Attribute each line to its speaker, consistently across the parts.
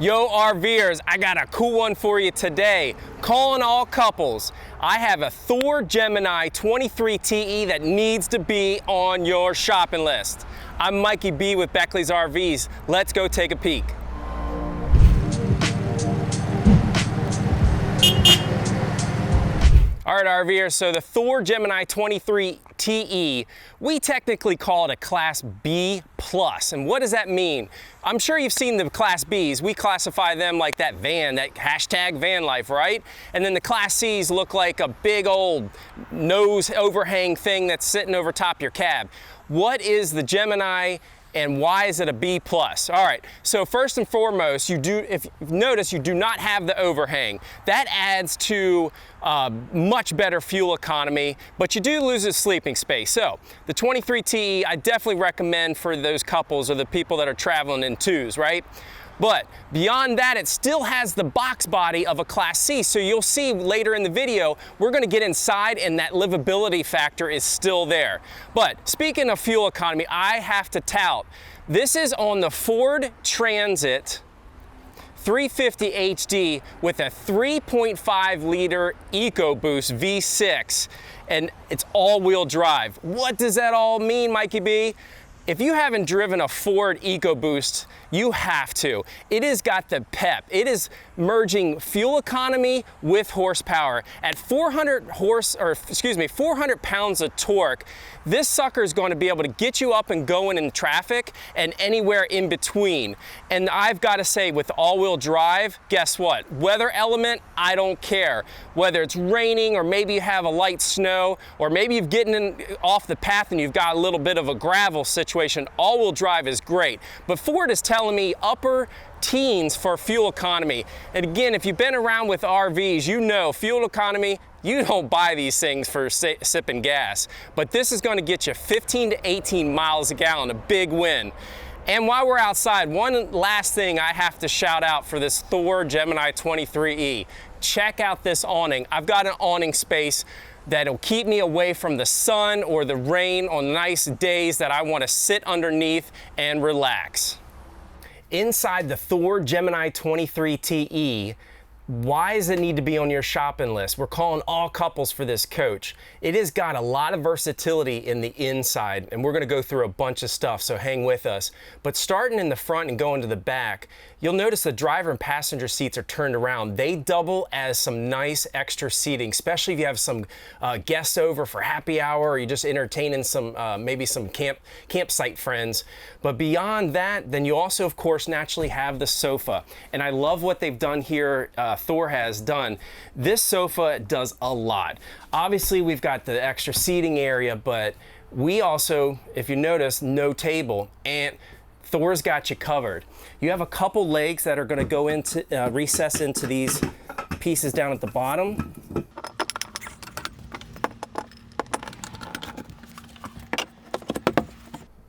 Speaker 1: Yo RVers, I got a cool one for you today. Calling all couples. I have a Thor Gemini 23TE that needs to be on your shopping list. I'm Mikey B with Beckley's RVs. Let's go take a peek. All right, RVers, so the Thor Gemini 23TE, we technically call it a Class B+. And what does that mean? I'm sure you've seen the Class Bs. We classify them like that van, that hashtag van life, right? And then the Class Cs look like a big old nose overhang thing that's sitting over top your cab. What is the Gemini and why is it a B+? All right, so first and foremost, if you notice, you do not have the overhang. That adds to much better fuel economy, but you do lose its sleeping space. So the 23TE, I definitely recommend for those couples or the people that are traveling in twos, right? But beyond that, it still has the box body of a Class C. So you'll see later in the video, we're gonna get inside and that livability factor is still there. But speaking of fuel economy, I have to tout, this is on the Ford Transit 350 HD with a 3.5 liter EcoBoost V6, and it's all-wheel drive. What does that all mean, Mikey B? If you haven't driven a Ford EcoBoost, you have to. It has got the pep. It is merging fuel economy with horsepower. At 400 pounds of torque, this sucker is going to be able to get you up and going in traffic and anywhere in between. And I've got to say, with all-wheel drive, guess what? Weather element, I don't care. Whether it's raining or maybe you have a light snow or maybe you've gotten off the path and you've got a little bit of a gravel situation, all-wheel drive is great. But Ford is telling me upper teens for fuel economy. And again, if you've been around with RVs, you know fuel economy, you don't buy these things for sipping gas. But this is going to get you 15 to 18 miles a gallon, a big win. And while we're outside, one last thing I have to shout out for this Thor Gemini 23E. Check out this awning. I've got an awning space that'll keep me away from the sun or the rain on nice days that I want to sit underneath and relax. Inside the Thor Gemini 23TE, why does it need to be on your shopping list? We're calling all couples for this coach. It has got a lot of versatility in the inside, and we're gonna go through a bunch of stuff, so hang with us. But starting in the front and going to the back, you'll notice the driver and passenger seats are turned around. They double as some nice extra seating, especially if you have some guests over for happy hour or you're just entertaining some, maybe some campsite friends. But beyond that, then you also, of course, naturally have the sofa. And I love what they've done here, Thor has done. This sofa does a lot. Obviously, we've got the extra seating area, but we also, if you notice, no table, and Thor's got you covered. You have a couple legs that are going to go into recess into these pieces down at the bottom.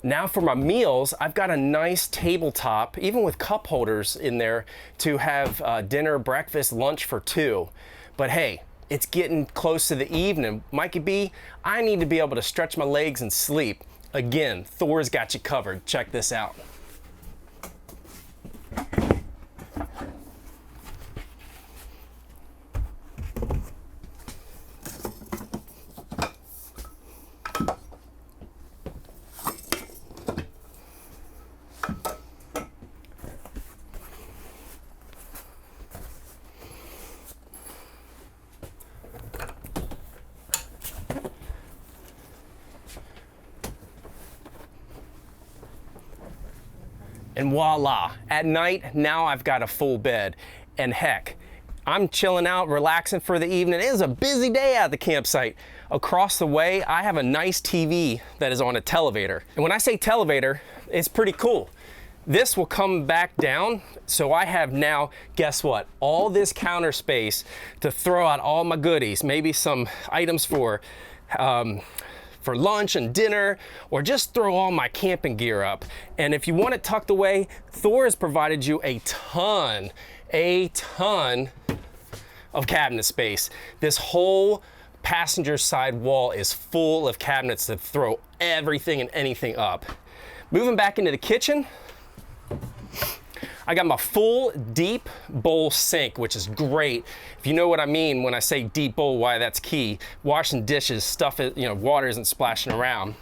Speaker 1: Now for my meals, I've got a nice tabletop, even with cup holders in there, to have dinner, breakfast, lunch for two. But hey, it's getting close to the evening. Mikey B, I need to be able to stretch my legs and sleep. Again, Thor's got you covered. Check this out. And voila, at night, now I've got a full bed. And heck, I'm chilling out, relaxing for the evening. It is a busy day at the campsite. Across the way, I have a nice TV that is on a televator. And when I say televator, it's pretty cool. This will come back down, so I have now, guess what? All this counter space to throw out all my goodies, maybe some items for lunch and dinner, or just throw all my camping gear up. And if you want it tucked away, Thor has provided you a ton of cabinet space. This whole passenger side wall is full of cabinets to throw everything and anything up. Moving back into the kitchen, I got my full deep bowl sink, which is great. If you know what I mean when I say deep bowl, why that's key. Washing dishes, stuff, water isn't splashing around.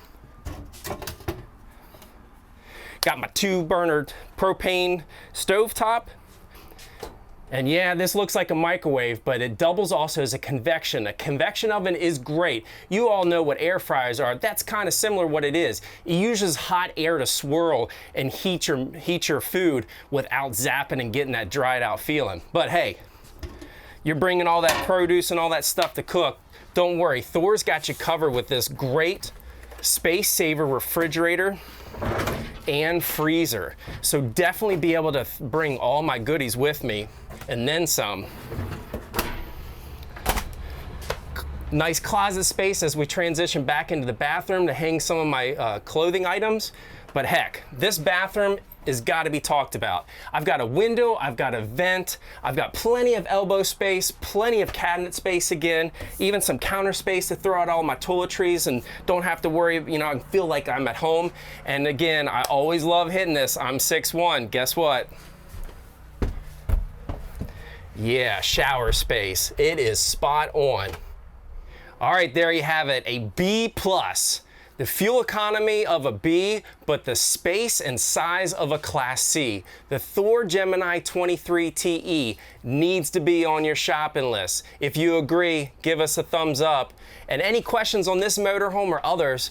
Speaker 1: Got my 2-burner propane stovetop. And yeah, this looks like a microwave, but it doubles also as a convection. A convection oven is great. You all know what air fryers are. That's kind of similar what it is. It uses hot air to swirl and heat your food without zapping and getting that dried out feeling. But hey, you're bringing all that produce and all that stuff to cook. Don't worry, Thor's got you covered with this great space saver refrigerator and freezer. So definitely be able to bring all my goodies with me and then some. Nice closet space as we transition back into the bathroom to hang some of my clothing items. But heck, this bathroom has got to be talked about. I've got a window, I've got a vent, I've got plenty of elbow space, plenty of cabinet space again, even some counter space to throw out all my toiletries and don't have to worry, I feel like I'm at home. And again, I always love hitting this. I'm 6'1", guess what? Yeah, shower space. It is spot on. All right, there you have it, a B+. The fuel economy of a B, but the space and size of a Class C. The Thor Gemini 23TE needs to be on your shopping list. If you agree, give us a thumbs up. And any questions on this motorhome or others,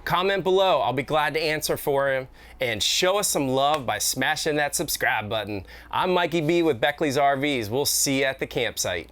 Speaker 1: comment below. I'll be glad to answer for you. And show us some love by smashing that subscribe button. I'm Mikey B with Beckley's RVs. We'll see you at the campsite.